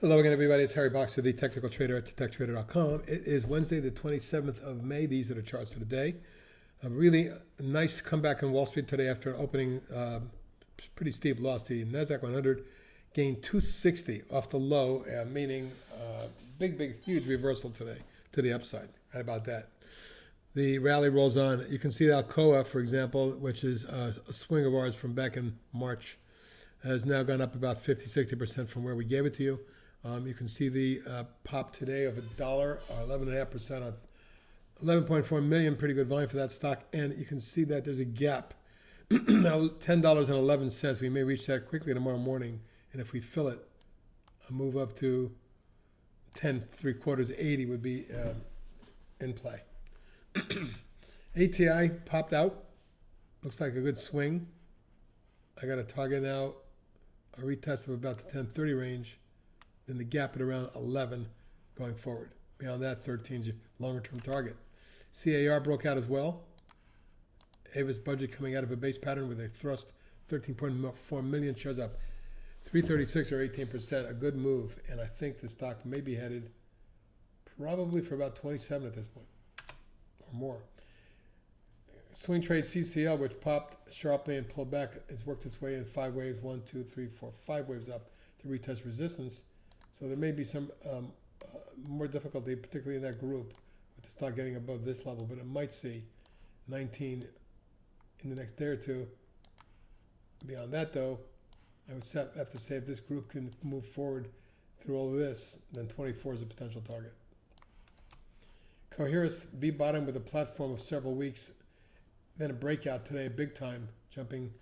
Hello again, everybody. It's Harry Boxer, the technical trader at thetechtrader.com. It is Wednesday, the 27th of May. These are the charts for the day. A really nice comeback on Wall Street today after an opening pretty steep loss. The NASDAQ 100 gained 260 off the low, meaning big, huge reversal today to the upside. How about that? The rally rolls on. You can see that Alcoa, for example, which is a swing of ours from back in March, has now gone up about 50-60% from where we gave it to you. You can see the pop today of $1, or 11.5% on 11.4 million, pretty good volume for that stock. And you can see that there's a gap, now $10.11. We may reach that quickly tomorrow morning. And if we fill it, a move up to 10.75, 80 would be in play. ATI popped out. Looks like a good swing. I got a target now, a retest of about the 1030 range. Then the gap at around 11 going forward. Beyond that, 13 is your longer-term target. CAR broke out as well. Avis Budget coming out of a base pattern with a thrust, 13.4 million, shows up 336 or 18%, a good move. And I think the stock may be headed probably for about 27 at this point or more. Swing trade CCL, which popped sharply and pulled back, it's worked its way in 5 waves, 1, 2, 3, 4, 5 waves up to retest resistance. So there may be some more difficulty, particularly in that group, with the stock getting above this level, but it might see 19 in the next day or two. Beyond that, though, I would have to say if this group can move forward through all of this, then 24 is a potential target. Coherus V-bottom with a platform of several weeks, then a breakout today, big time, jumping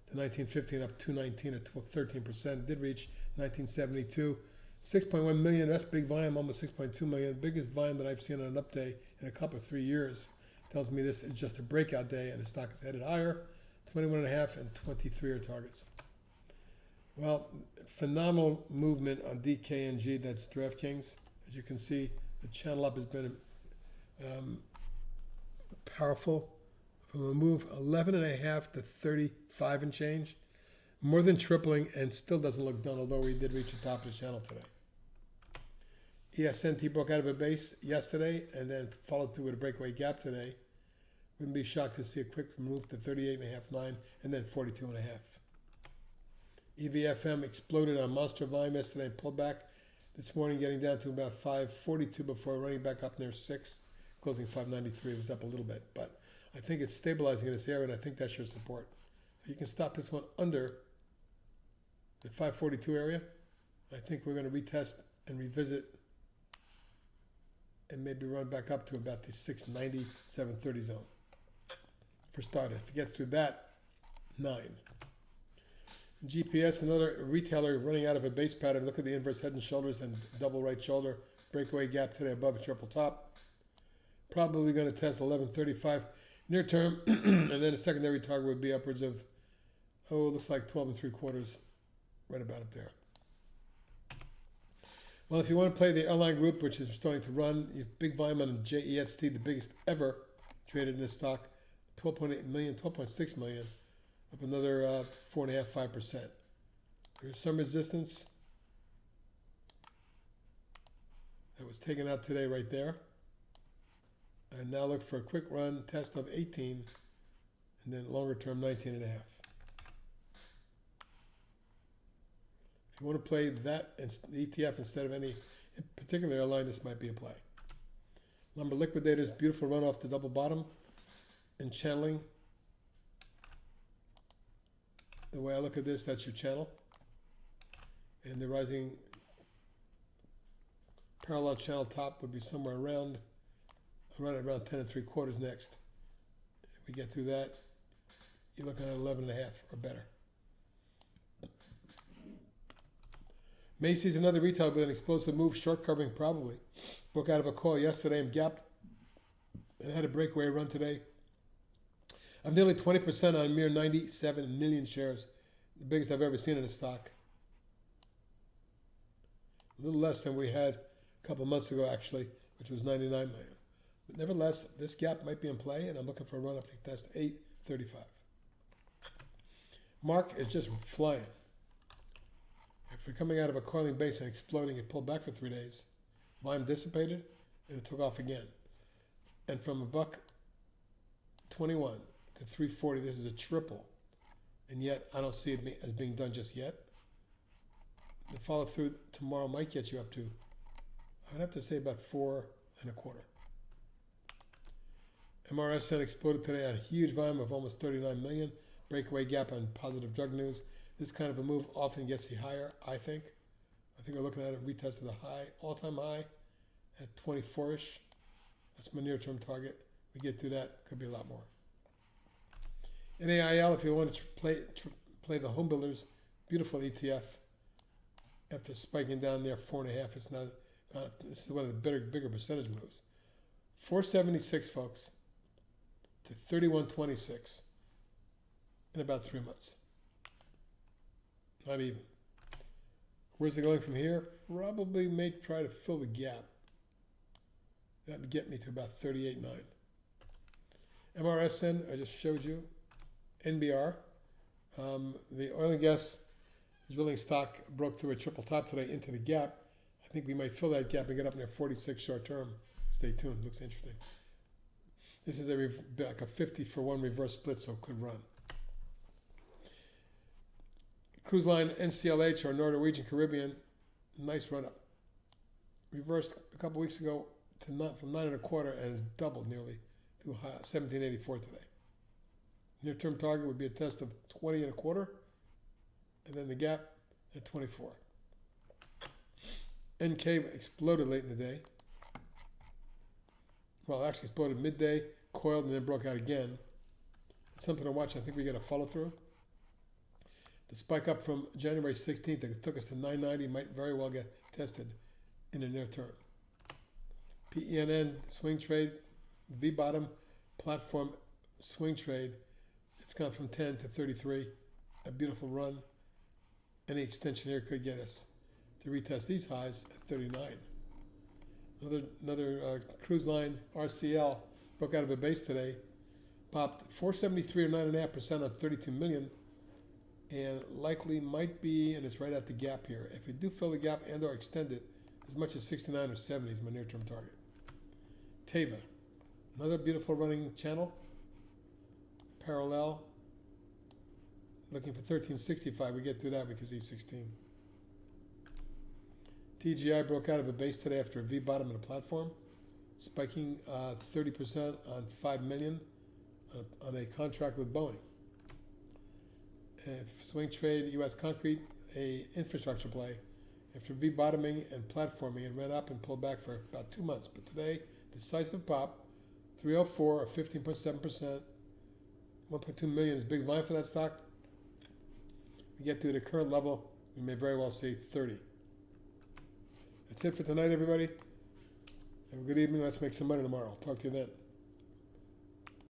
to 1915 up 219 at 13%. Did reach 1972. 6.1 million, that's big volume, almost 6.2 million. Biggest volume that I've seen on an up day in a couple of 3 years. Tells me this is just a breakout day and the stock is headed higher. 21.5 and 23 are targets. Well, phenomenal movement on DKNG, that's DraftKings. As you can see, the channel up has been powerful. From a move 11.5 to 35 and change. More than tripling and still doesn't look done, although we did reach the top of the channel today. Esnt broke out of a base yesterday and then followed through with a breakaway gap today. Wouldn't be shocked to see a quick move to 38.5, 9, and then 42.5. EVFM exploded on monster volume yesterday and pulled back this morning, getting down to about 542 before running back up near 6, closing 593. It was up a little bit, but I think it's stabilizing in this area, and I think that's your support. So you can stop this one under the 542 area. I think we're going to retest and revisit and maybe run back up to about the 690, 730 zone. For starter, if it gets through that, 9. GPS, another retailer running out of a base pattern. Look at the inverse head and shoulders and double right shoulder. Breakaway gap today above a triple top. Probably going to test 1135 near term, and then a secondary target would be upwards of, it looks like 12.75, right about up there. Well, if you want to play the airline group, which is starting to run, you have big volume on JEST, the biggest ever traded in this stock, 12.8 million, 12.6 million, up another 4.5%, 5%. There's some resistance that was taken out today right there. And now look for a quick run test of 18, and then longer term 19.5. If you want to play that ETF instead of any particular airline, this might be a play. Lumber liquidators, beautiful run off the double bottom and channeling. The way I look at this, that's your channel. And the rising parallel channel top would be somewhere around 10.75 next. If we get through that, you're looking at 11.5 or better. Macy's, another retailer with an explosive move, short covering probably. Broke out of a call yesterday and gapped and had a breakaway run today of nearly 20% on mere 97 million shares, the biggest I've ever seen in a stock. A little less than we had a couple months ago, actually, which was 99 million. But nevertheless, this gap might be in play, and I'm looking for a run up to test 835. Mark is just flying. If you're coming out of a coiling base and exploding, it pulled back for 3 days. Volume dissipated, and it took off again. And from a buck 21 to 340, this is a triple. And yet, I don't see it as being done just yet. The follow through tomorrow might get you up to, I'd have to say, about 4 1/4. MRSN exploded today at a huge volume of almost 39 million. Breakaway gap on positive drug news. This kind of a move often gets you higher, I think. I think we're looking at a retest of the high, all-time high at 24-ish. That's my near-term target. We get through that, could be a lot more. In AIL, if you want to play the home builders, beautiful ETF. After spiking down there 4.5, it's now this is one of the bigger percentage moves. 476, folks, to 3126 in about 3 months. Not even. Where's it going from here? Probably may try to fill the gap. That would get me to about 38.9. MRSN, I just showed you. NBR. The oil and gas drilling stock broke through a triple top today into the gap. I think we might fill that gap and get up near 46 short term. Stay tuned. Looks interesting. This is like a 50-for-1 reverse split, so it could run. Cruise line NCLH or Norwegian Caribbean, nice run up. Reversed a couple weeks ago to from 9 1/4 and has doubled nearly to 1784 today. Near-term target would be a test of 20 1/4, and then the gap at 24. NK exploded late in the day. Well, it actually exploded midday, coiled, and then broke out again. It's something to watch. I think we get a follow-through. The spike up from January 16th that took us to 990 might very well get tested in the near term. PENN, swing trade, V-bottom, platform, swing trade. It's gone from 10 to 33, a beautiful run. Any extension here could get us to retest these highs at 39. Another cruise line, RCL, broke out of a base today, popped 473 or 9.5% on 32 million, and likely might be, and it's right at the gap here. If we do fill the gap and or extend it, as much as 69 or 70 is my near-term target. Teva, another beautiful running channel, parallel, looking for 1365. We get through that, we can see 16. TGI broke out of a base today after a V-bottom in a platform, spiking 30% on 5 million on a contract with Boeing. Swing trade, U.S. Concrete, a infrastructure play. After V-bottoming and platforming, it ran up and pulled back for about 2 months. But today, decisive pop, 304 or 15.7%, 1.2 million is big volume for that stock. We get to the current level, we may very well see 30. That's it for tonight, everybody. Have a good evening. Let's make some money tomorrow. I'll talk to you then.